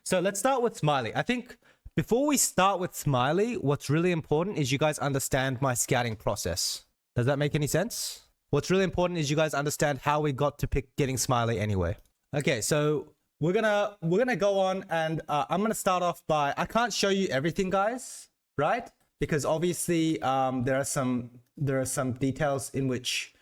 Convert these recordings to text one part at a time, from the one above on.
So let's start with Smiley. I think before we start with Smiley, what's really important is you guys understand my scouting process. Does that make any sense? What's really important is you guys understand how we got to pick getting Smiley anyway. Okay, so we're gonna go on, and I'm gonna start off by, I can't show you everything, guys, right? Because obviously there are some details in which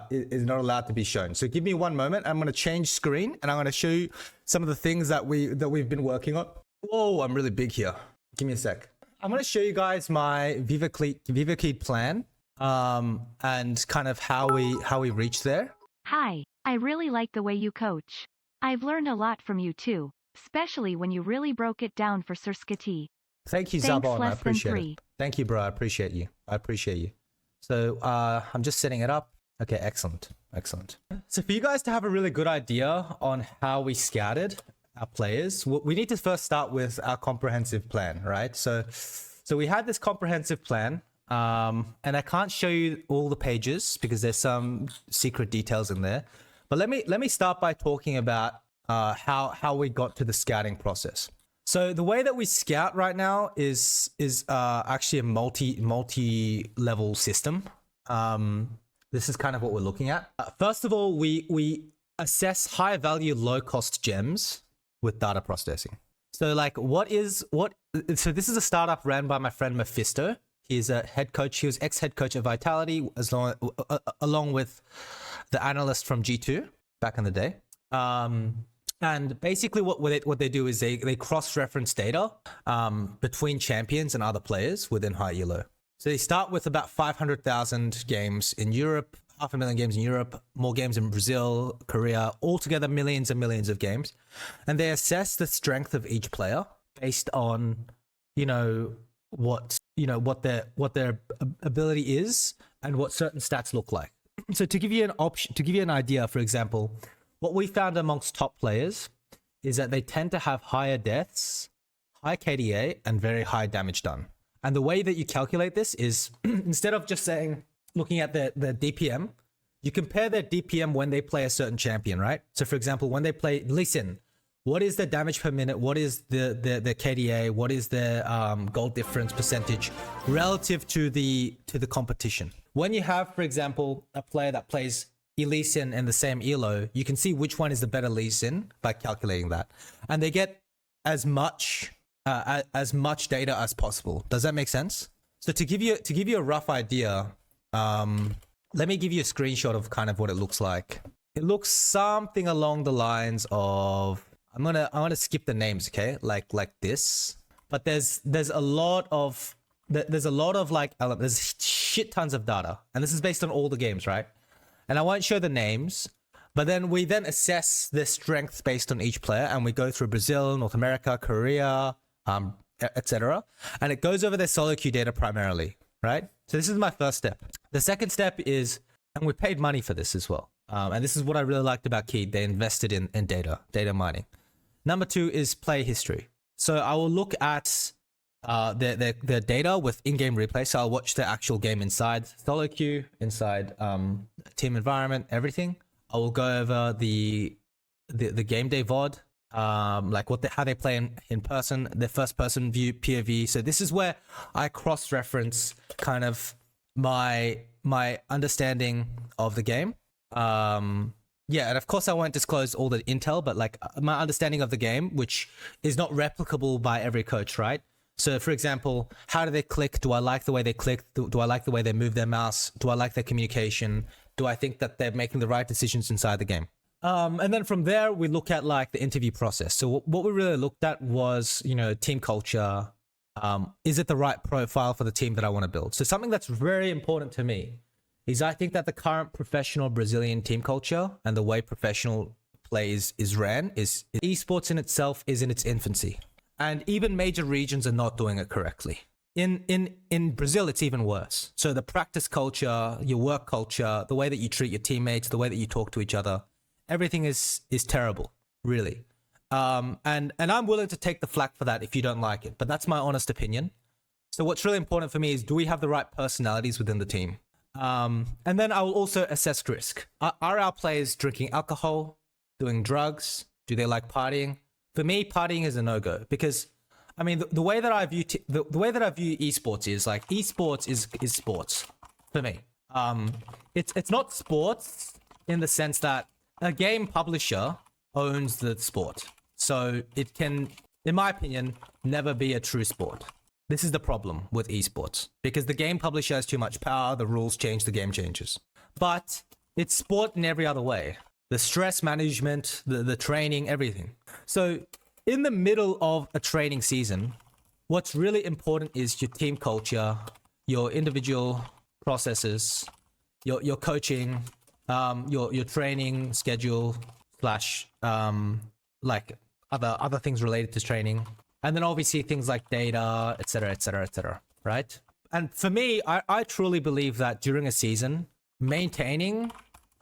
is not allowed to be shown. So give me one moment. I'm gonna change screen and I'm gonna show you some of the things that we've been working on. Whoa, I'm really big here. Give me a sec. I'm gonna show you guys my Viva KEYD plan and kind of how we reached there. Hi, I really like the way you coach. I've learned a lot from you too, especially when you really broke it down for Sir Skitty. Thank you, Zabon. I appreciate it. Thank you, bro. I appreciate you. I appreciate you. So I'm just setting it up. Okay, excellent. Excellent. So for you guys to have a really good idea on how we scouted our players, we need to first start with our comprehensive plan, right? So we had this comprehensive plan, and I can't show you all the pages because there's some secret details in there. But let me start by talking about how we got to the scouting process. So the way that we scout right now is actually a multi-level system. This is kind of what we're looking at. First of all, we assess high value, low cost gems with data processing. So like so this is a startup ran by my friend Mephisto. He's a head coach. He was ex-head coach of Vitality along with the analyst from G2 back in the day. And basically what they do is they cross-reference data between champions and other players within high elo. So they start with about 500,000 games in Europe, 500,000 games in Europe, more games in Brazil, Korea, altogether millions and millions of games. And they assess the strength of each player based on, what their ability is and what certain stats look like. So to give you an idea, for example, what we found amongst top players is that they tend to have higher deaths, high KDA, and very high damage done. And the way that you calculate this is instead of just looking at the DPM, you compare their DPM when they play a certain champion, right? So for example, when they play Lee Sin, what is the damage per minute? What is the KDA? What is their gold difference percentage relative to the competition? When you have, for example, a player that plays Lee Sin in the same elo, you can see which one is the better Lee Sin by calculating that, and they get as much data as possible. Does that make sense? So to give you a rough idea, let me give you a screenshot of kind of what it looks like. It looks something along the lines of, I'm gonna skip the names, okay? Like this. But there's a lot of like there's shit tons of data, and this is based on all the games, right? And I won't show the names, but then we assess their strength based on each player, and we go through Brazil, North America, Korea, etc. And it goes over their solo queue data primarily, right? So this is my first step. The second step is, and we paid money for this as well. And this is what I really liked about KEYD. They invested in data mining. Number 2 is play history. So I will look at their data with in-game replay. So I'll watch the actual game inside solo queue, inside team environment, everything. I will go over the game day VOD, like how they play in person, their first person view, POV. So this is where I cross-reference kind of my understanding of the game. Yeah, and of course I won't disclose all the intel, but like my understanding of the game, which is not replicable by every coach, right? So for example, how do they click? Do I like the way they click? Do I like the way they move their mouse? Do I like their communication? Do I think that they're making the right decisions inside the game? And then from there, we look at like the interview process. So what we really looked at was, team culture. Is it the right profile for the team that I want to build? So something that's very important to me is I think that the current professional Brazilian team culture and the way professional play is ran is esports in itself is in its infancy. And even major regions are not doing it correctly. In Brazil, it's even worse. So the practice culture, your work culture, the way that you treat your teammates, the way that you talk to each other, everything is terrible, really. And I'm willing to take the flak for that if you don't like it, but that's my honest opinion. So what's really important for me is, do we have the right personalities within the team? And then I will also assess risk. Are our players drinking alcohol, doing drugs? Do they like partying? For me, partying is a no-go because, I mean, the way that I view the way that I view esports is like esports is sports for me. It's not sports in the sense that a game publisher owns the sport, so it can, in my opinion, never be a true sport. This is the problem with esports because the game publisher has too much power. The rules change, the game changes, but it's sport in every other way. The stress management, the training, everything. So in the middle of a training season, what's really important is your team culture, your individual processes, your coaching, your training schedule slash like other things related to training, and then obviously things like data, etc., etc., etc. Right? And for me, I truly believe that during a season, maintaining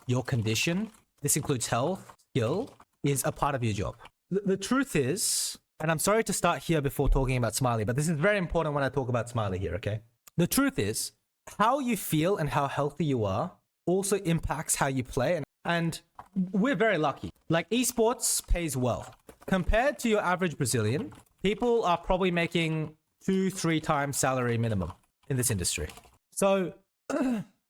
your condition, this includes health, skill, is a part of your job. The truth is, and I'm sorry to start here before talking about Smiley, but this is very important when I talk about Smiley here, okay? The truth is, how you feel and how healthy you are also impacts how you play. And we're very lucky. Like, esports pays well. Compared to your average Brazilian, people are probably making 2-3 times salary minimum in this industry. So,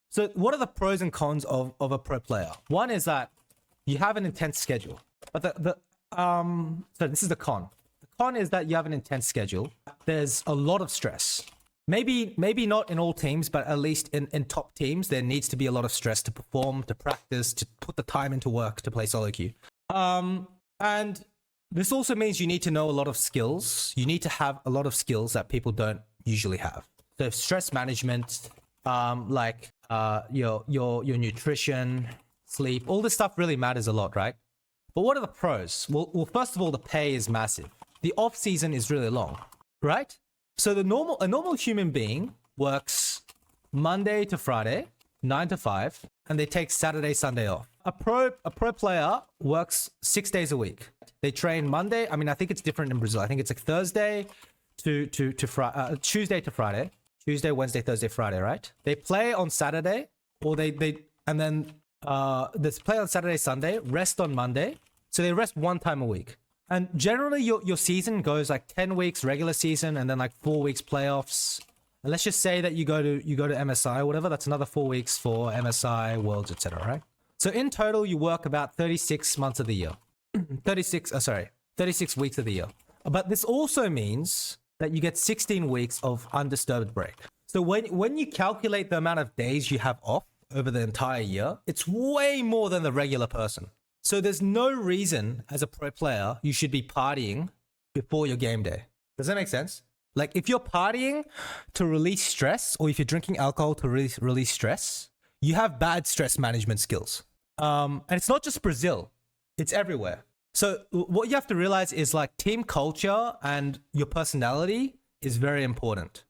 so what are the pros and cons of a pro player? One is that you have an intense schedule. But so this is the con. The con is that you have an intense schedule. There's a lot of stress. Maybe not in all teams, but at least in top teams, there needs to be a lot of stress to perform, to practice, to put the time into work to play solo queue. And this also means you need to know a lot of skills. You need to have a lot of skills that people don't usually have. So stress management, your nutrition, sleep, all this stuff really matters a lot, right? But what are the pros? Well, first of all, the pay is massive. The off season is really long, right? So a normal human being works Monday to Friday, 9 to 5, and they take Saturday, Sunday off. A pro player works 6 days a week. They train Monday. I mean, I think it's different in Brazil. I think it's like Thursday to Tuesday to Friday. Tuesday, Wednesday, Thursday, Friday, right? They play on Saturday, or they play on Saturday, Sunday, rest on Monday. So they rest one time a week. And generally your season goes like 10 weeks regular season and then like 4 weeks playoffs. And let's just say that you go to MSI or whatever, that's another 4 weeks for MSI, Worlds, etc., right? So in total you work about 36 months of the year. 36 weeks of the year. But this also means that you get 16 weeks of undisturbed break. So when you calculate the amount of days you have off over the entire year, it's way more than the regular person. So there's no reason as a pro player you should be partying before your game day. Does that make sense? Like, if you're partying to release stress, or if you're drinking alcohol to release stress, you have bad stress management skills. And it's not just Brazil, it's everywhere. So what you have to realize is, like, team culture and your personality is very important.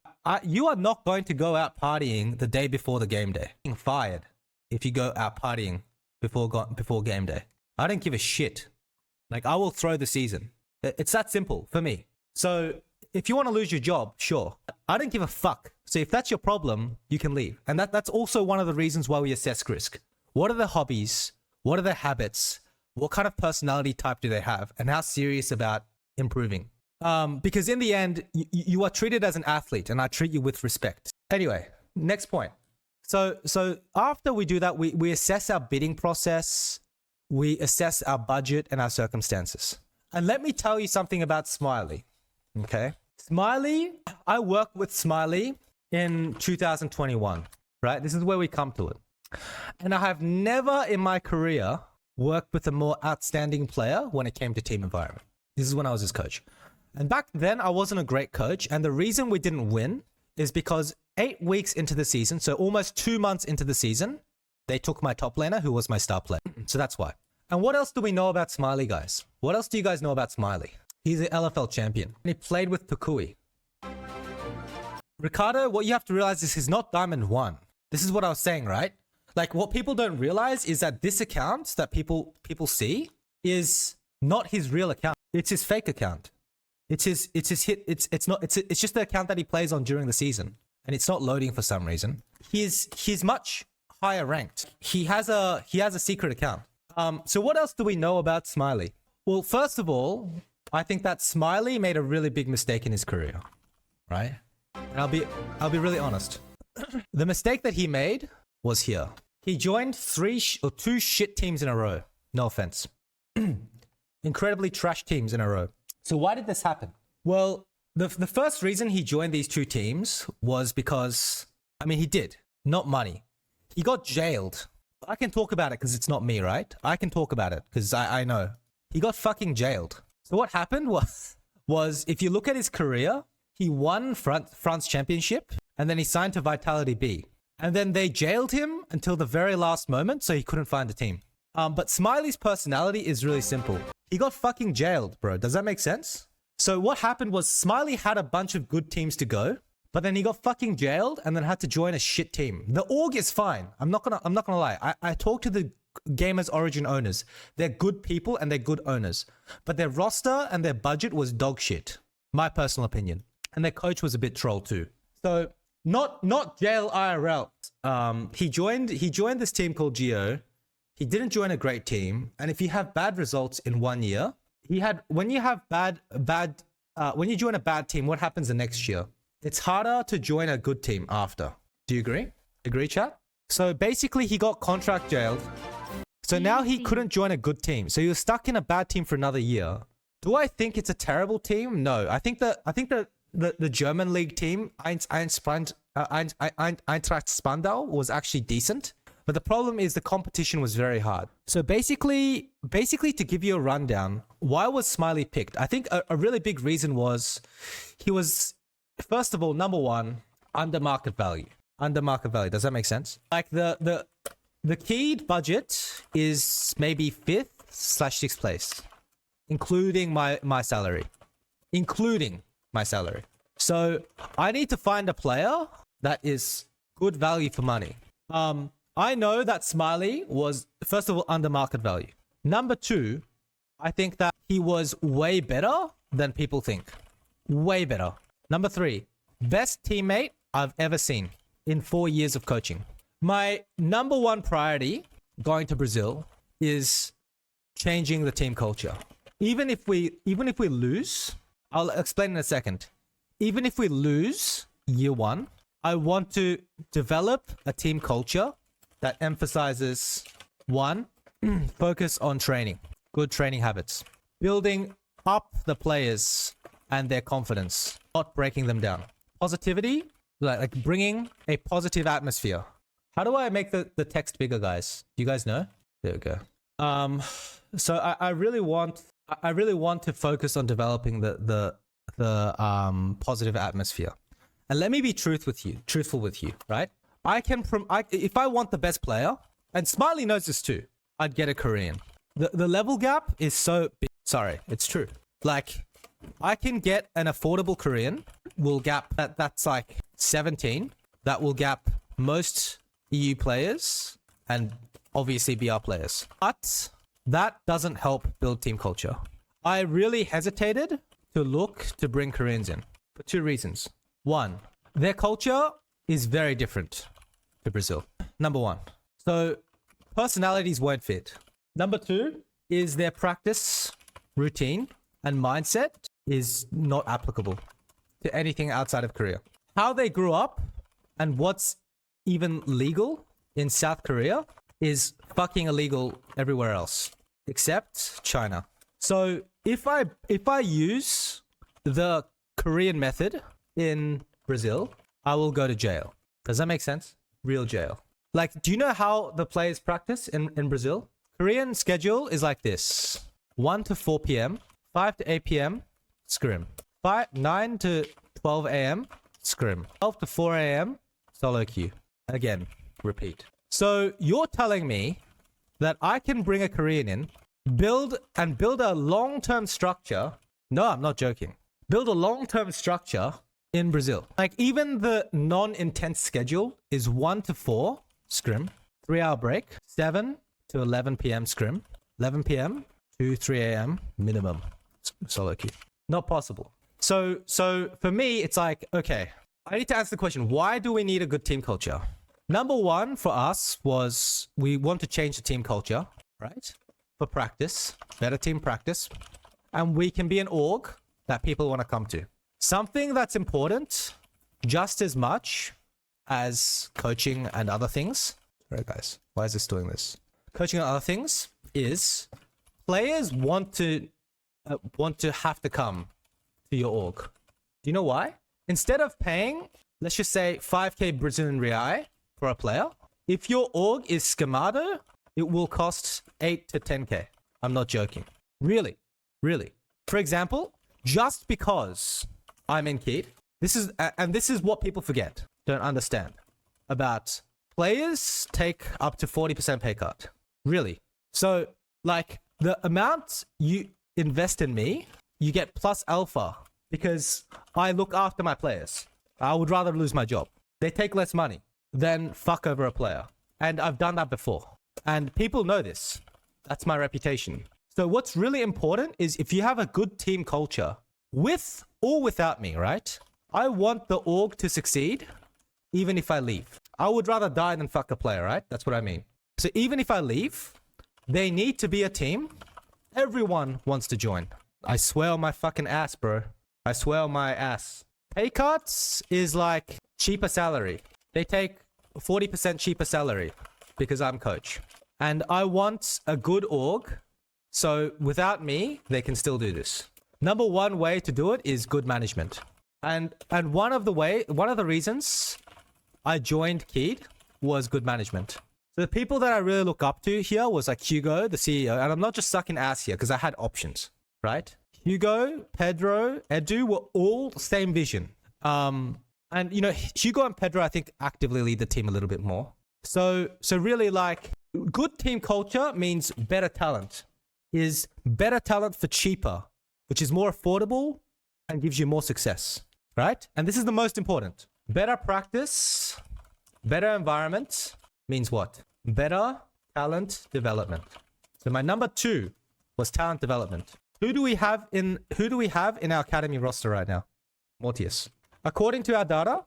You are not going to go out partying the day before the game day. You're fired if you go out partying before game day. I don't give a shit. Like, I will throw the season. It's that simple for me. So if you want to lose your job, sure. I don't give a fuck. So if that's your problem, you can leave. And that's also one of the reasons why we assess risk. What are their hobbies? What are their habits? What kind of personality type do they have? And how serious about improving? Because in the end, you are treated as an athlete, and I treat you with respect. Anyway, next point. So after we do that, we assess our bidding process. We assess our budget and our circumstances. And let me tell you something about Smiley. Okay. Smiley, I worked with Smiley in 2021, right? This is where we come to it. And I have never in my career worked with a more outstanding player when it came to team environment. This is when I was his coach. And back then I wasn't a great coach. And the reason we didn't win is because 8 weeks into the season, so almost 2 months into the season, they took my top laner, who was my star player. So that's why. And what else do we know about Smiley, guys? What else do you guys know about Smiley? He's an LFL champion. And he played with Toucouille. Ricardo, what you have to realize is he's not Diamond 1. This is what I was saying, right? Like, what people don't realize is that this account that people see is not his real account. It's his fake account. It's just the account that he plays on during the season. And it's not loading for some reason. He's much higher ranked. He has a secret account. So what else do we know about Smiley? Well, first of all, I think that Smiley made a really big mistake in his career, right? And I'll be really honest. The mistake that he made was here. He joined two shit teams in a row. No offense. Incredibly trash teams in a row. So why did this happen? Well, the first reason he joined these two teams was because, I mean, he did. Not money. He got jailed. I can talk about it because it's not me, right? I can talk about it because I know. He got fucking jailed. So what happened was if you look at his career, he won France Championship and then he signed to Vitality B. And then they jailed him until the very last moment so he couldn't find a team. But Smiley's personality is really simple. He got fucking jailed, bro. Does that make sense? So what happened was Smiley had a bunch of good teams to go, but then he got fucking jailed and then had to join a shit team. The org is fine. I'm not gonna lie. I talked to the Gamers Origin owners. They're good people and they're good owners, but their roster and their budget was dog shit. My personal opinion. And their coach was a bit troll too. So not jail IRL. He joined this team called Geo. He didn't join a great team, and if you have bad results in 1 year, when you join a bad team, what happens the next year? It's harder to join a good team after. Do you agree? Agree, chat? So basically, he got contract jailed. So now he couldn't join a good team. So he was stuck in a bad team for another year. Do I think it's a terrible team? No. I think the German league team, Eintracht Spandau, was actually decent. But the problem is the competition was very hard. So basically to give you a rundown, why was Smiley picked? I think a really big reason was he was, first of all, number one, under market value. Under market value. Does that make sense? Like the KEYD budget is maybe 5th/6th place, including my salary. Including my salary. So I need to find a player that is good value for money. I know that Smiley was, first of all, under market value. Number two, I think that he was way better than people think. Way better. Number three, best teammate I've ever seen in 4 years of coaching. My number one priority going to Brazil is changing the team culture. Even if we lose, I'll explain in a second. Even if we lose year one, I want to develop a team culture that emphasizes, one, focus on training, good training habits, building up the players and their confidence, not breaking them down. Positivity, like bringing a positive atmosphere. How do I make the text bigger, guys? Do you guys know? There we go. So I really want to focus on developing the positive atmosphere. And let me be truthful with you, right? If I want the best player, and Smiley knows this too, I'd get a Korean. The level gap is so big. Sorry, it's true. Like, I can get an affordable Korean, will gap that's like 17. That will gap most EU players and obviously BR players. But that doesn't help build team culture. I really hesitated to look to bring Koreans in for two reasons. One, their culture is very different to Brazil. Number one. So personalities won't fit. Number two is their practice routine and mindset is not applicable to anything outside of Korea. How they grew up and what's even legal in South Korea is fucking illegal everywhere else except China. So if I use the Korean method in Brazil, I will go to jail. Does that make sense? Real jail. Like, do you know how the players practice in Brazil? Korean schedule is like this. 1 to 4 p.m., 5 to 8 p.m., scrim. 9 to 12 a.m., scrim. 12 to 4 a.m., solo queue. Again, repeat. So you're telling me that I can bring a Korean in, build a long-term structure. No, I'm not joking. Build a long-term structure in Brazil. Like, even the non-intense schedule is 1 to 4 scrim, 3-hour break, 7 to 11 p.m. scrim, 11 p.m. to 3 a.m. minimum solo queue. Not possible. So for me, it's like, okay, I need to answer the question, why do we need a good team culture? Number one for us was we want to change the team culture, right? For practice, better team practice. and we can be an org that people want to come to. Something that's important just as much as coaching and other things. Sorry guys, why is this doing this? Coaching and other things is players want to have to come to your org. Do you know why? Instead of paying, let's just say 5k Brazilian real for a player, if your org is schemado, it will cost 8 to 10k. I'm not joking. Really. For example, just because I'm in KEYD, this is what people forget, don't understand, about players take up to 40% pay cut. Really. So, like, the amount you invest in me, you get plus alpha because I look after my players. I would rather lose my job. They take less money than fuck over a player. And I've done that before. And people know this. That's my reputation. So what's really important is if you have a good team culture, with or without me, right? I want the org to succeed, even if I leave. I would rather die than fuck a player, right? That's what I mean. So even if I leave, they need to be a team. Everyone wants to join. I swear on my fucking ass, bro. I swear on my ass. Pay cuts is like cheaper salary. They take 40% cheaper salary because I'm coach. And I want a good org. So without me, they can still do this. Number one way to do it is good management. And one of the reasons I joined KEYD was good management. So the people that I really look up to here was like Guigo, the CEO. And I'm not just sucking ass here because I had options, right? Guigo, Pedro, Edu were all same vision. And you know, Guigo and Pedro, I think, actively lead the team a little bit more. So really, like, good team culture means better talent. Is better talent for cheaper, which is more affordable and gives you more success, right? And this is the most important. Better practice, better environment means what? Better talent development. So my number 2 was talent development. Who do we have in our academy roster right now? Mortius. According to our data,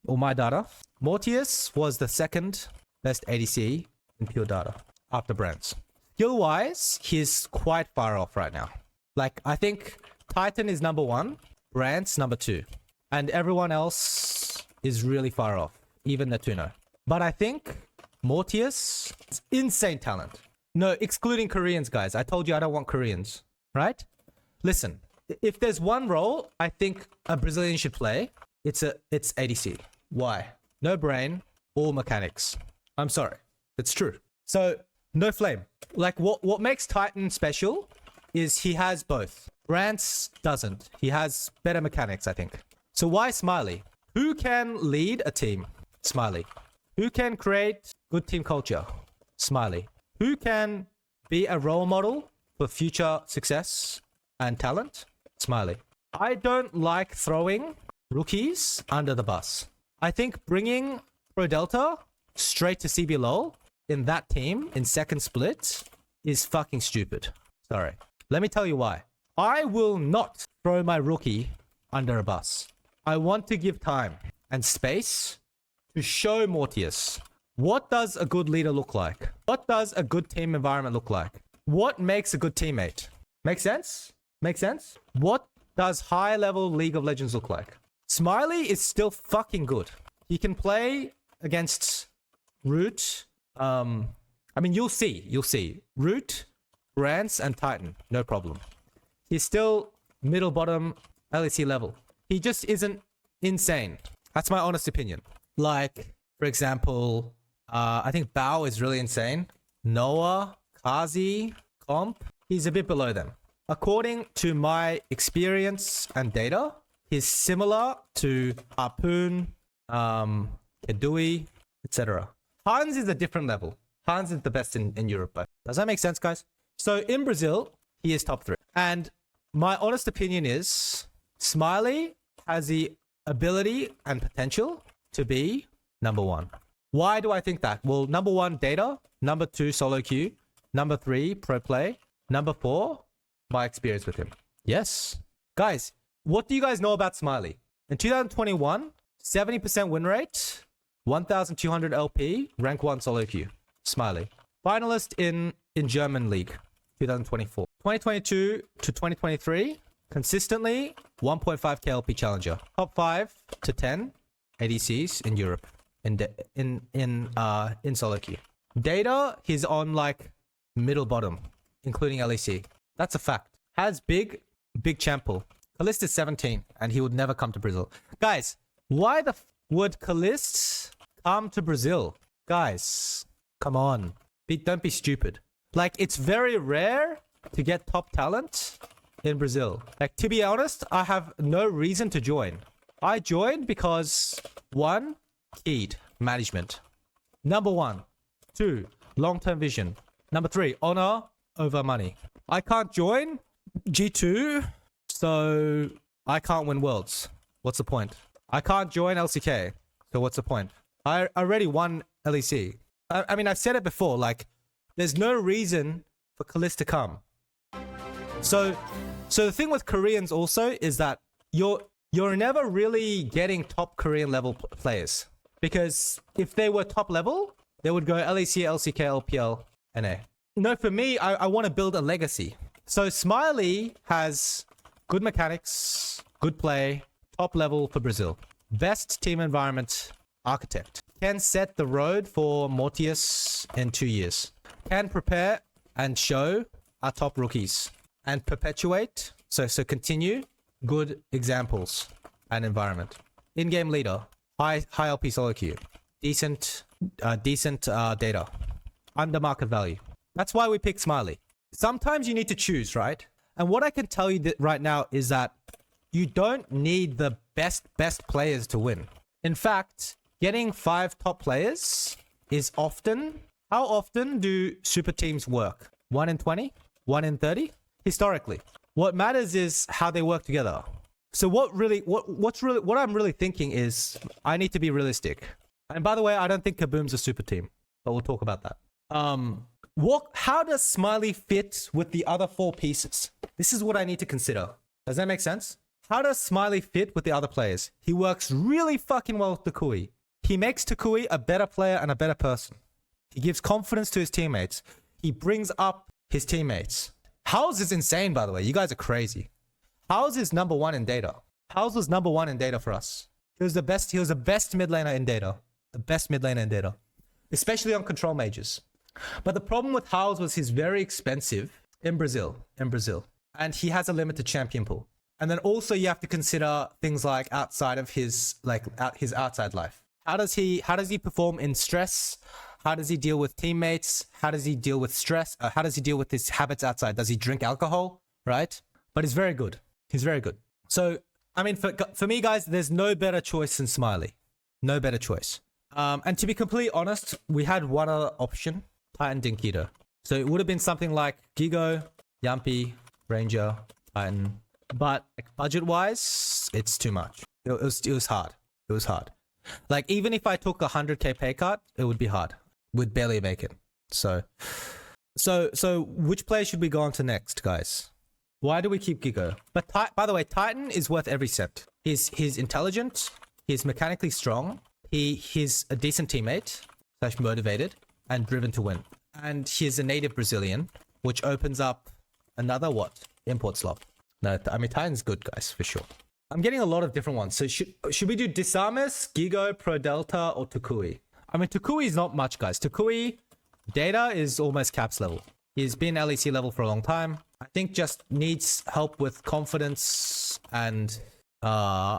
or my data, Mortius was the second best ADC in pure data after Brands. Skill-wise, he's quite far off right now. Like, I think Titan is number 1, Brands number 2, and everyone else is really far off, even Netuno. But I think Mortius is insane talent. No, excluding Koreans, guys. I told you I don't want Koreans, right? Listen, if there's one role I think a Brazilian should play, it's ADC. Why? No brain, all mechanics. I'm sorry. It's true. So, no flame. Like, what makes Titan special is he has both. Rance doesn't. He has better mechanics, I think. So why Smiley? Who can lead a team? Smiley. Who can create good team culture? Smiley. Who can be a role model for future success and talent? Smiley. I don't like throwing rookies under the bus. I think bringing Prodelta straight to CBLOL in that team in second split is fucking stupid. Sorry. Let me tell you why. I will not throw my rookie under a bus. I want to give time and space to show Mortius what does a good leader look like? What does a good team environment look like? What makes a good teammate? Make sense? Make sense? What does high-level League of Legends look like? Smiley is still fucking good. He can play against Root. I mean, you'll see. Root, Rance, and Titan. No problem. He's still middle bottom LEC level. He just isn't insane. That's my honest opinion. Like, for example, I think Bao is really insane. Noah, Kazi, Comp, he's a bit below them. According to my experience and data, he's similar to Harpoon, Kedui, etc. Hans is a different level. Hans is the best in Europe. Does that make sense, guys? So in Brazil, he is top 3. And my honest opinion is Smiley has the ability and potential to be number 1. Why do I think that? Well, number 1, data. Number 2, solo queue. Number 3, pro play. Number 4, my experience with him. Yes. Guys, what do you guys know about Smiley? In 2021, 70% win rate, 1,200 LP, rank 1 solo queue. Smiley. Finalist in German League, 2024. 2022 to 2023, consistently 1.5k LP challenger. Top 5 to 10 ADCs in Europe in solo queue. Data, he's on like middle bottom, including LEC. That's a fact. Has big champ pool. Calist is 17 and he would never come to Brazil. Guys, why the would Calist come to Brazil? Guys, come on. Don't be stupid. Like, it's very rare to get top talent in Brazil. Like, to be honest, I have no reason to join. I joined because 1, KEYD, management. Number 1. 2, long-term vision. Number 3, honor over money. I can't join G2, so I can't win worlds. What's the point? I can't join LCK, so what's the point? I already won LEC. I mean, I've said it before, like, there's no reason for Calist to come. So the thing with Koreans also is that you're never really getting top Korean level players. Because if they were top level, they would go LEC, LCK, LPL, NA. No, for me, I want to build a legacy. So Smiley has good mechanics, good play, top level for Brazil. Best team environment architect. Can set the road for Mortius in 2 years. Can prepare and show our top rookies. And perpetuate, so continue, good examples and environment. In-game leader, high LP solo queue. Decent data. Under market value. That's why we picked Smiley. Sometimes you need to choose, right? And what I can tell you right now is that you don't need the best players to win. In fact, getting 5 top players is often... How often do super teams work? 1 in 20? 1 in 30? Historically. What matters is how they work together. So what I'm really thinking is I need to be realistic. And by the way, I don't think Kaboom's a super team, but we'll talk about that. How does Smiley fit with the other 4 pieces? This is what I need to consider. Does that make sense? How does Smiley fit with the other players? He works really fucking well with Toucouille. He makes Toucouille a better player and a better person. He gives confidence to his teammates. He brings up his teammates. House is insane, by the way. You guys are crazy. House is number 1 in data. House was number 1 in data for us. He was the best mid laner in data. The best mid laner in data. Especially on control mages. But the problem with House was he's very expensive in Brazil. And he has a limited champion pool. And then also you have to consider things like outside of his outside life. How does he perform in stress? How does he deal with teammates? How does he deal with stress? How does he deal with his habits outside? Does he drink alcohol? Right? But he's very good. He's very good. So, I mean, for me, guys, there's no better choice than Smiley. No better choice. And to be completely honest, we had one other option. Titan Dinkido. So it would have been something like Guigo, Yampi, Ranger, Titan. But budget-wise, it's too much. It was hard. It was hard. Like, even if I took a 100k pay cut, it would be hard. We'd barely make it. So which player should we go on to next, guys? Why do we keep Guigo? But by the way, Titan is worth every cent. He's intelligent. He's mechanically strong. He's a decent teammate, / motivated, and driven to win. And he's a native Brazilian, which opens up another import slot. No, I mean, Titan's good, guys, for sure. I'm getting a lot of different ones. So should we do Disamis, Guigo, Prodelta, or Toucouille? I mean, Toucouille is not much, guys. Toucouille, data is almost caps level. He's been LEC level for a long time. I think just needs help with confidence and team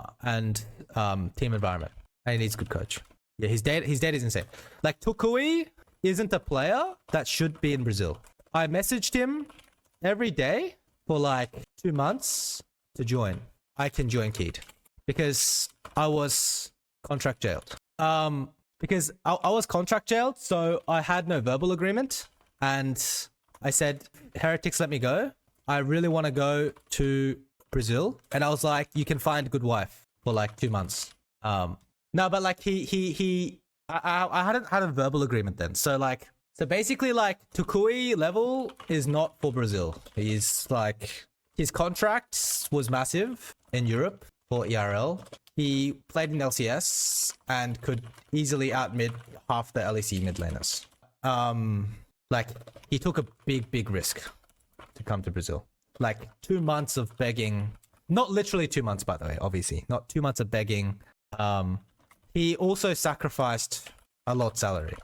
environment. And he needs a good coach. Yeah, his data is insane. Like, Toucouille isn't a player that should be in Brazil. I messaged him every day for like 2 months to join. I can join KEYD because I was contract jailed. Because I was contract jailed, so I had no verbal agreement, and I said, "Heretics, let me go. I really want to go to Brazil." And I was like, "You can find a good wife for like 2 months." No, but like I hadn't had a verbal agreement then, so basically like Toucouille level is not for Brazil. He's like, his contract was massive in Europe for ERL. He played in LCS and could easily out-mid half the LEC mid laners. Like, he took a big risk. to come to Brazil. Like 2 months of begging. Not literally 2 months, by the way, obviously. Not 2 months of begging. He also sacrificed a lot of salary,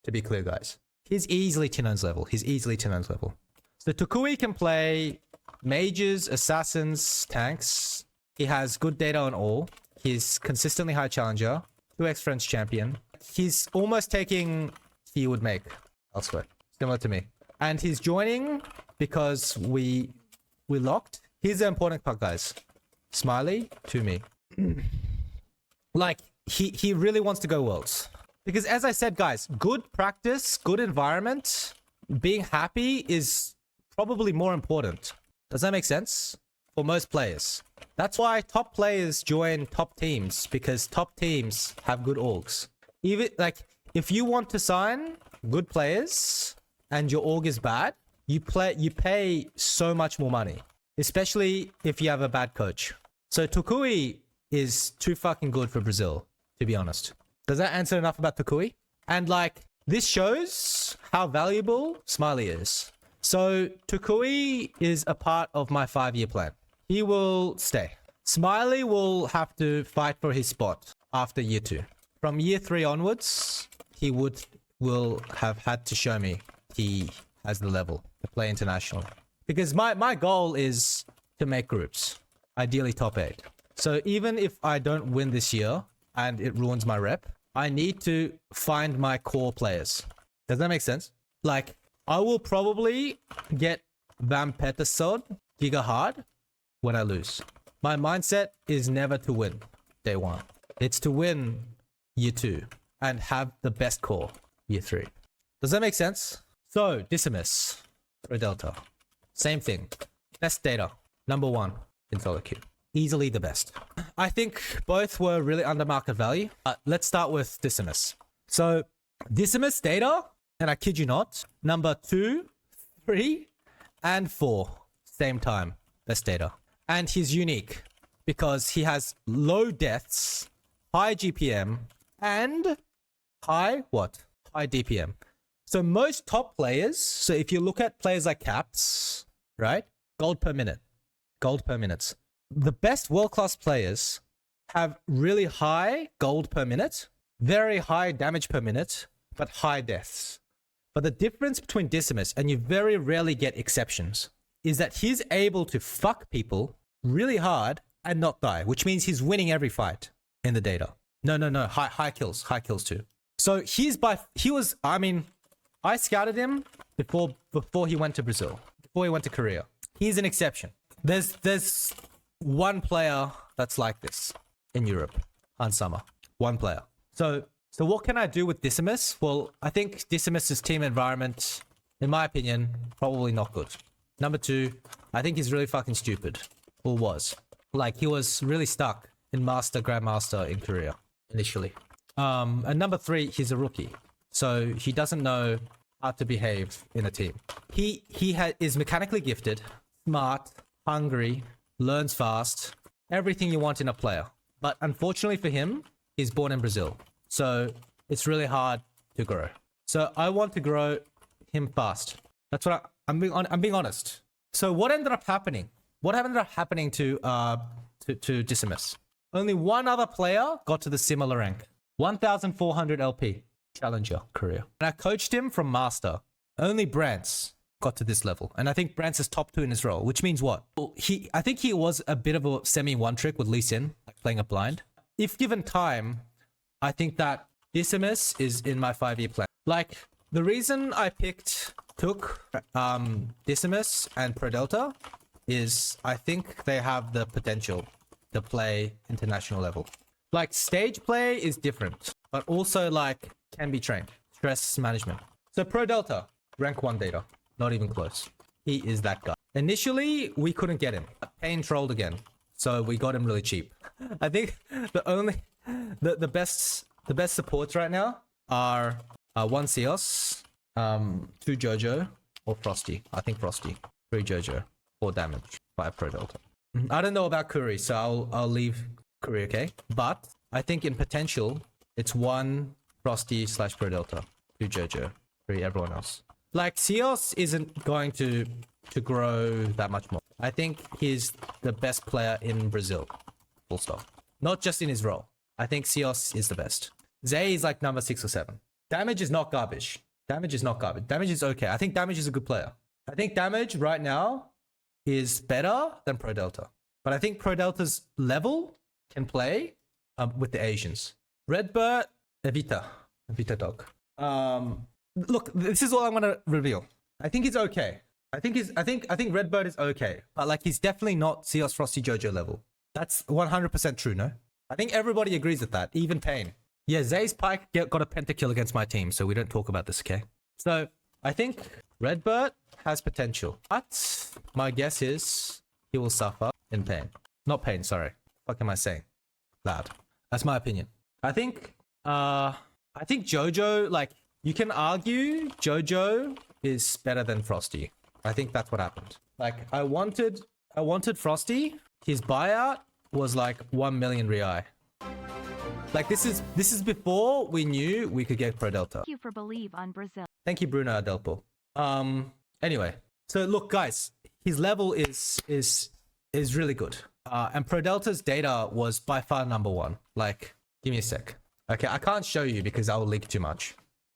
to be clear, guys. He's easily Tinon's level. He's easily Tinon's level. So Toucouille can play mages, assassins, tanks. He has good data on all. He's consistently high challenger. 2x French champion. He's almost taking he would make elsewhere. Similar to me. And he's joining because we locked. Here's the important part, guys. Smiley to me. Like, he really wants to go worlds. Because as I said, guys, good practice, good environment, being happy is probably more important. Does that make sense? For most players. That's why top players join top teams, because top teams have good orgs. Even like if you want to sign good players and your org is bad, you pay so much more money, especially if you have a bad coach. So Toucouille is too fucking good for Brazil, to be honest. Does that answer enough about Toucouille? And like this shows how valuable Smiley is. So Toucouille is a part of my 5-year plan. He will stay. Smiley will have to fight for his spot after year 2. From year 3 onwards, he will have had to show me he has the level to play international. Because my goal is to make groups, ideally top 8. So even if I don't win this year and it ruins my rep, I need to find my core players. Does that make sense? Like, I will probably get Van Petersod, Giga hard when I lose. My mindset is never to win day 1. It's to win year 2 and have the best core year 3. Does that make sense? So, Disamis, Prodelta. Same thing. Best data. Number 1 in solo queue. Easily the best. I think both were really under market value. Let's start with Disamis. So, Disamis data, and I kid you not, number 2, 3, and 4. Same time. Best data. And he's unique because he has low deaths, high GPM, and high what? High DPM. So most top players, so if you look at players like Caps, right? Gold per minute. Gold per minute. The best world-class players have really high gold per minute, very high damage per minute, but high deaths. But the difference between Disamis, and you very rarely get exceptions, is that he's able to fuck people really hard and not die, which means he's winning every fight in the data. No, high kills too. So I scouted him before he went to Brazil, before he went to Korea. He's an exception. There's one player that's like this in Europe, Hansama. One player. So what can I do with Disamis? Well, I think Disamis's team environment, in my opinion, probably not good. Number 2, I think he's really fucking stupid. Or was. Like, he was really stuck in Grandmaster in Korea, initially. And number 3, he's a rookie. So, he doesn't know how to behave in a team. He is mechanically gifted, smart, hungry, learns fast, everything you want in a player. But unfortunately for him, he's born in Brazil. So, it's really hard to grow. So, I want to grow him fast. That's what I'm being honest. So what ended up happening? What ended up happening to Disamis? Only one other player got to the similar rank. 1,400 LP. Challenger career. And I coached him from Master. Only Brantz got to this level. And I think Brantz is top 2 in his role, which means what? Well, I think he was a bit of a semi-one trick with Lee Sin, like playing a blind. If given time, I think that Disamis is in my 5-year plan. Like, the reason I picked Disamis and Prodelta is I think they have the potential to play international level. Like, stage play is different, but also like can be trained. Stress management. So Prodelta, rank 1 data. Not even close. He is that guy. Initially, we couldn't get him. Pain trolled again. So we got him really cheap. I think the best supports right now are 1 Seos, 2 Jojo, or Frosty. I think Frosty. 3 Jojo. 4 damage. 5 Prodelta. I don't know about Curry, so I'll leave Curry, okay? But I think in potential, it's 1 Frosty / Prodelta. 2 Jojo. 3 everyone else. Like, Seos isn't going to to grow that much more. I think he's the best player in Brazil. Full stop. Not just in his role. I think SeeEl is the best. Zay is like number 6 or 7. Damage is not garbage. Damage is not garbage. Damage is okay. I think Damage is a good player. I think Damage right now is better than Prodelta. But I think Prodelta's level can play with the Asians. Redbird, Evita dog. Look, this is all I'm gonna reveal. I think he's okay. I think Redbird is okay, but like he's definitely not SeeEl's Frosty Jojo level. That's 100% true, no? I think everybody agrees with that, even Pain. Yeah, Zay's Pike got a pentakill against my team, so we don't talk about this, okay? So I think Redbird has potential, but my guess is he will suffer in pain. Not pain, sorry. What am I saying? Loud. That's my opinion. I think Jojo, like, you can argue Jojo is better than Frosty. I think that's what happened. Like, I wanted Frosty. His buyout was like 1 million real. Like, this is before we knew we could get Prodelta. Thank you for believe on Brazil. Thank you, Bruno Adelpo. Anyway, so look, guys, his level is really good. And Prodelta's data was by far number 1. Like, give me a sec. Okay, I can't show you because I will leak too much.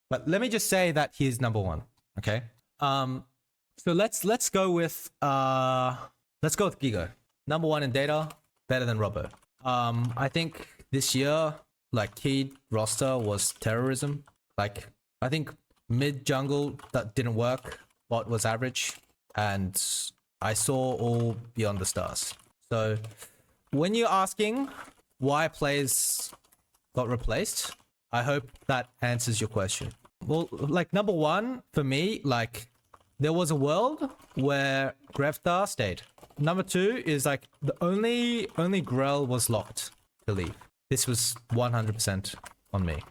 But let me just say that he is number 1. Okay. So let's go with Guigo. Number 1 in data, better than Robbo. I think this year, like, KEYD roster was terrorism. Like, I think mid jungle that didn't work. Bot was average, and I saw all beyond the stars. So when you're asking why players got replaced, I hope that answers your question. Well, like, number 1 for me, like, there was a world where Greftar stayed. Number 2 is like the only Grell was locked to leave. This was 100% on me.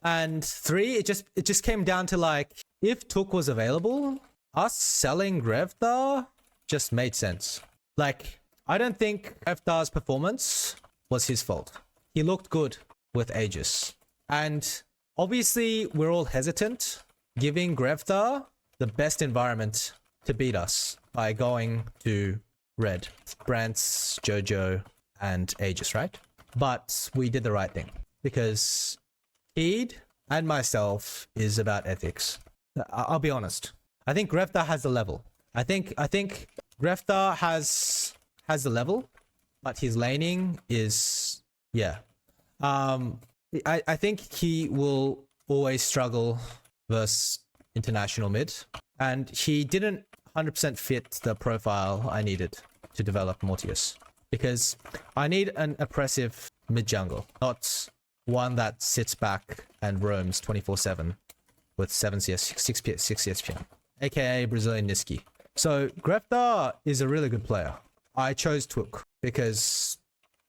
And 3, it just came down to, like, if Took was available, us selling Greftar just made sense. Like, I don't think Greftar's performance was his fault. He looked good with Aegis. And obviously, we're all hesitant giving Greftar the best environment to beat us by going to Red, Brantz, Jojo, and Aegis, right? But we did the right thing because KEYD and myself is about ethics. I'll be honest. I think Greftar has the level. I think Greftar has the level, but his laning is, yeah. I think he will always struggle versus international mid, and he didn't 100% fit the profile I needed to develop Mortius, because I need an oppressive mid jungle, not one that sits back and roams 24/7 with 7 CS, 6 CSPM, aka Brazilian Niski. So Greftar is a really good player. I chose Took because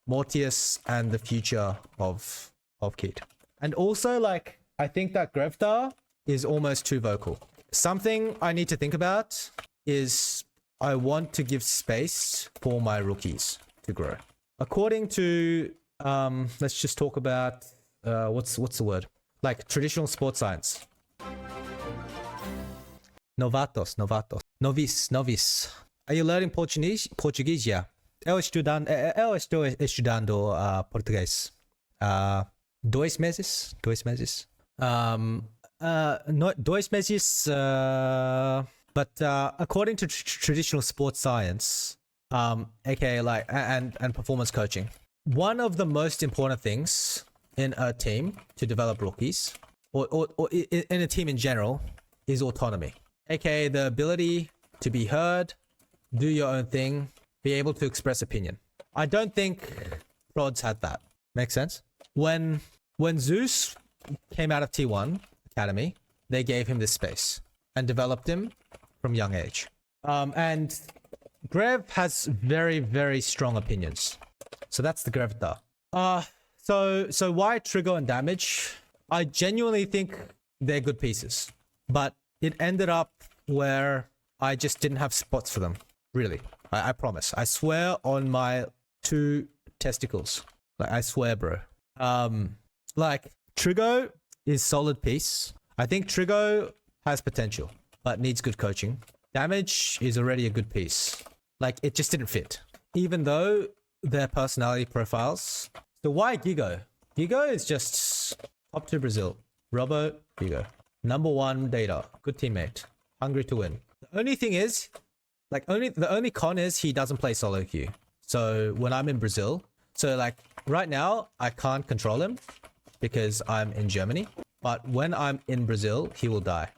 Mortius and the future of KEYD. And also, like, I think that Greftar is almost too vocal. Something I need to think about is I want to give space for my rookies to grow. According to, let's just talk about, what's the word? Like, traditional sports science. Novatos. Novice. Are you learning Portuguese? Yeah. Eu estou estudando português. 2 meses. 2 meses. Not 2 meses. But according to traditional sports science, aka like and performance coaching, one of the most important things in a team to develop rookies, or in a team in general, is autonomy, aka the ability to be heard, do your own thing, be able to express opinion. I don't think Prods had that. Make sense? When Zeus came out of T1 Academy, they gave him this space and developed him from young age. And Grev has very, very strong opinions. So that's the Grevtar. So why Trigger and Damage? I genuinely think they're good pieces, but it ended up where I just didn't have spots for them. Really. I promise. I swear on my 2 testicles. Like, I swear, bro. Like, Trigo is solid piece. I think Trigo has potential, but needs good coaching. damage is already a good piece. Like, it just didn't fit. Even though their personality profiles. So why Guigo? Guigo is just top 2 Brazil. Robo, Guigo. Number 1 data. Good teammate. Hungry to win. The only thing is, like, the only con is he doesn't play solo queue. So when I'm in Brazil, so like right now I can't control him because I'm in Germany. But when I'm in Brazil, he will die.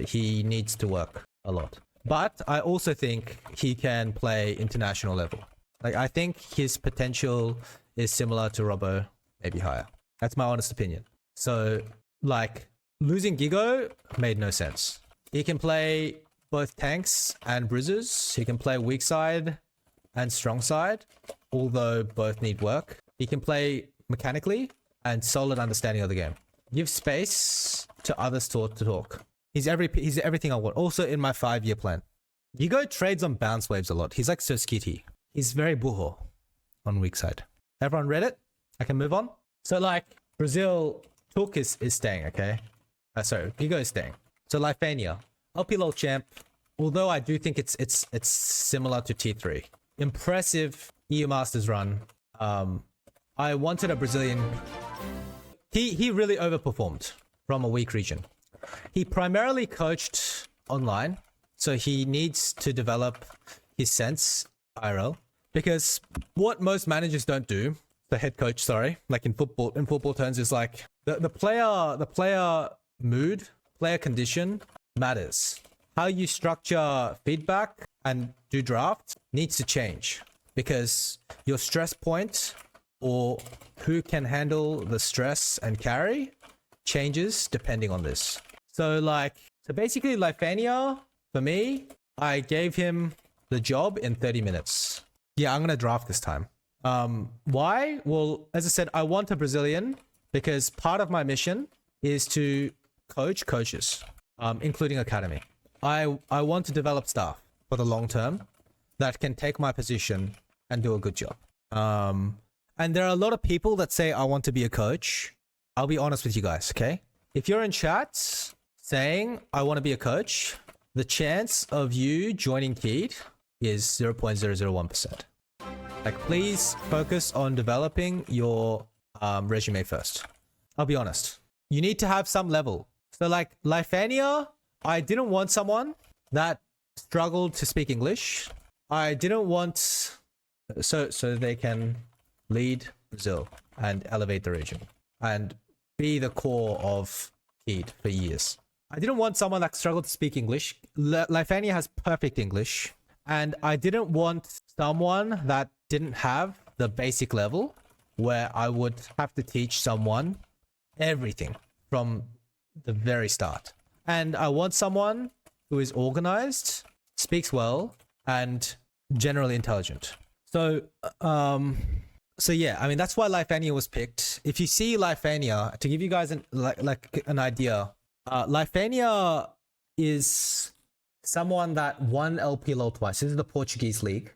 He needs to work a lot. But I also think he can play international level. Like, I think his potential is similar to Robo, maybe higher. That's my honest opinion. So, like, losing Guigo made no sense. He can play both tanks and bruisers. He can play weak side and strong side, although both need work. He can play mechanically and solid understanding of the game. Give space to others to talk. He's everything I want. Also in my 5-year plan. Guigo trades on bounce waves a lot. He's like so skitty. He's very buho on weak side. Everyone read it? I can move on. So like Brazil, Took is staying, okay? Sorry, Guigo is staying. So Lyfaenia, LPLOL champ. Although I do think it's similar to T3. Impressive EU Masters run. I wanted a Brazilian. He really overperformed from a weak region. He primarily coached online, so he needs to develop his sense IRL. Because what most managers don't do, the head coach, sorry, like in football terms, is like the player mood, player condition matters. How you structure feedback and do drafts needs to change because your stress point or who can handle the stress and carry changes depending on this. So basically Lyfaenia, for me, I gave him the job in 30 minutes. Yeah, I'm going to draft this time. Why? Well, as I said, I want a Brazilian because part of my mission is to coach coaches, including academy. I want to develop staff for the long term that can take my position and do a good job. And there are a lot of people that say, I want to be a coach. I'll be honest with you guys, okay? If you're in chat saying, I want to be a coach, the chance of you joining KEYD is 0.001%. Like, please focus on developing your resume first. I'll be honest. You need to have some level. So like Lyfaenia, I didn't want someone that struggled to speak English. I didn't want so they can lead Brazil and elevate the region and be the core of KEYD for years. I didn't want someone that struggled to speak English. Lyfaenia has perfect English. And I didn't want someone that didn't have the basic level where I would have to teach someone everything from the very start. And I want someone who is organized, speaks well, and generally intelligent. So yeah, I mean, that's why Lyfaenia was picked. If you see Lyfaenia, to give you guys an idea, Lyfaenia is someone that won LPLOL twice. This is the Portuguese league.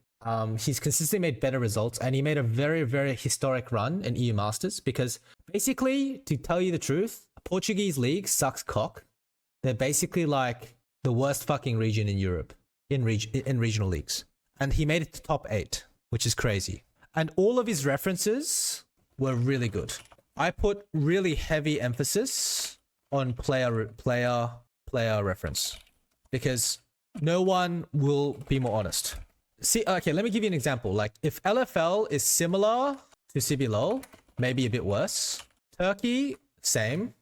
He's consistently made better results, and he made a very, very historic run in EU Masters because basically, to tell you the truth, Portuguese league sucks cock. They're basically like the worst fucking region in Europe in regional leagues. And he made it to top 8, which is crazy. And all of his references were really good. I put really heavy emphasis on player reference because no one will be more honest. See, okay, let me give you an example. Like if LFL is similar to CBLOL, maybe a bit worse. Turkey, same,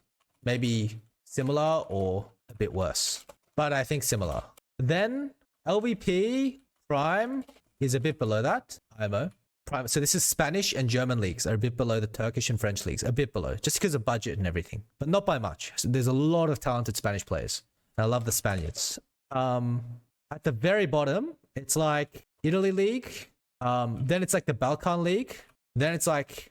maybe similar or a bit worse, but I think similar. Then LVP Prime is a bit below that. IMO Prime. So this is Spanish and German leagues are a bit below the Turkish and French leagues, a bit below, just because of budget and everything, but not by much. So there's a lot of talented Spanish players. I love the Spaniards. At the very bottom, it's like Italy League. Then it's like the Balkan League. Then it's like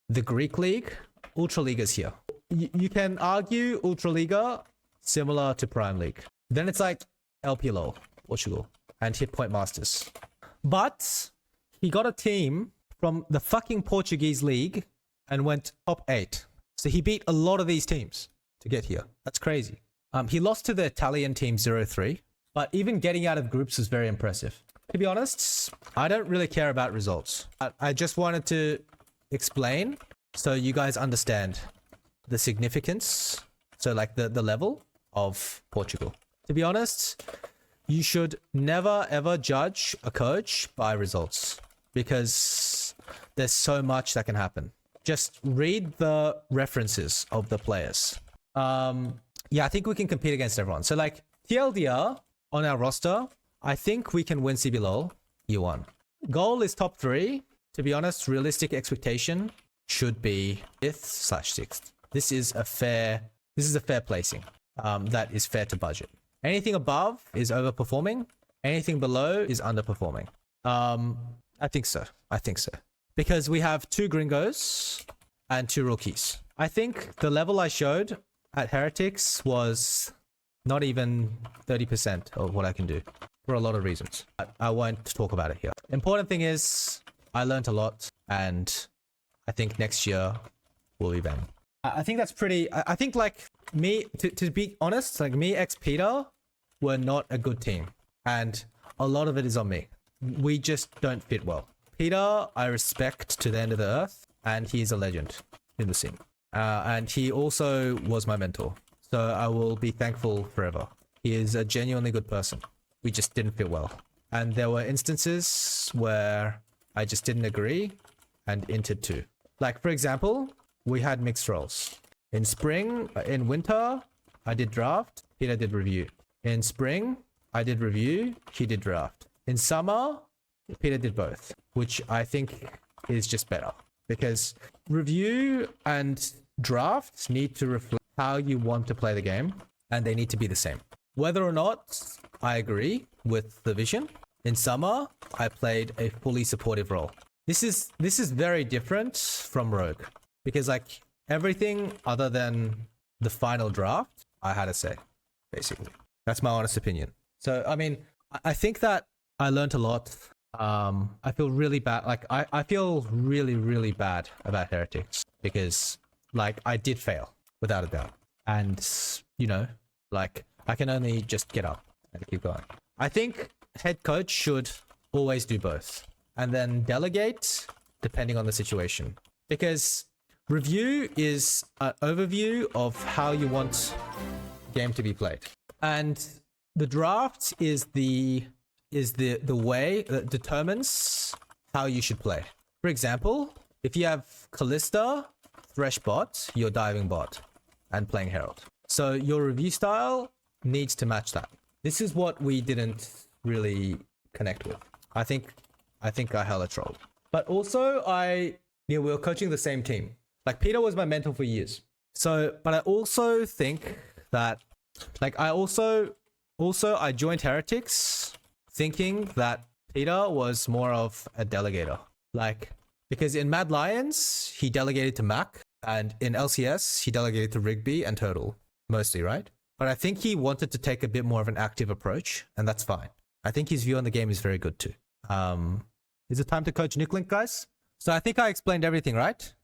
the Greek League. Ultraliga's here. You can argue Ultraliga similar to Prime League. Then it's like LPLOL, Portugal, and Hit Point Masters. But he got a team from the fucking Portuguese league and went top 8. So he beat a lot of these teams to get here. That's crazy. He lost to the Italian team 0-3. But even getting out of groups is very impressive. To be honest, I don't really care about results. I just wanted to explain so you guys understand the significance. So like the level of Portugal. To be honest, you should never ever judge a coach by results because there's so much that can happen. Just read the references of the players. Yeah, I think we can compete against everyone. So like TLDR on our roster, I think we can win CBLOL year one. Goal is top 3. To be honest, realistic expectation should be 5th/6th. This is a fair placing. That is fair to budget. Anything above is overperforming. Anything below is underperforming. I think so. Because we have 2 gringos and 2 rookies. I think the level I showed at Heretics was not even 30% of what I can do for a lot of reasons. I won't talk about it here. Important thing is I learned a lot and I think next year we'll be bang. I think that's pretty... I think like me, to be honest, like me ex Peter were not a good team. And a lot of it is on me. We just don't fit well. Peter, I respect to the end of the earth, and he is a legend in the scene. And he also was my mentor. So I will be thankful forever. He is a genuinely good person. We just didn't fit well. And there were instances where I just didn't agree and entered too. Like, for example, we had mixed roles. In spring, in winter, I did draft, Peter did review. In spring, I did review, he did draft. In summer, Peter did both, which I think is just better. Because review and drafts need to reflect how you want to play the game, and they need to be the same. Whether or not I agree with the vision, in summer, I played a fully supportive role. This is very different from Rogue. Because like everything other than the final draft, I had a say, basically. That's my honest opinion. So, I mean, I think that I learned a lot. I feel really bad. Like, I feel really, really bad about Heretics because, like, I did fail without a doubt. And, you know, like, I can only just get up and keep going. I think head coach should always do both and then delegate depending on the situation. Because review is an overview of how you want the game to be played. And the draft is the way that determines how you should play. For example, if you have Callista, Thresh bot, you're diving bot and playing Herald. So your review style needs to match that. This is what we didn't really connect with. I think I hella trolled. But also we were coaching the same team. Like Peter was my mentor for years. So, but I also think that, like I joined Heretics thinking that Peter was more of a delegator. Like, because in Mad Lions, he delegated to Mac, and in LCS, he delegated to Rigby and Turtle, mostly, right? But I think he wanted to take a bit more of an active approach, and that's fine. I think his view on the game is very good too. Is it time to coach Nicklink, guys? So I think I explained everything, right?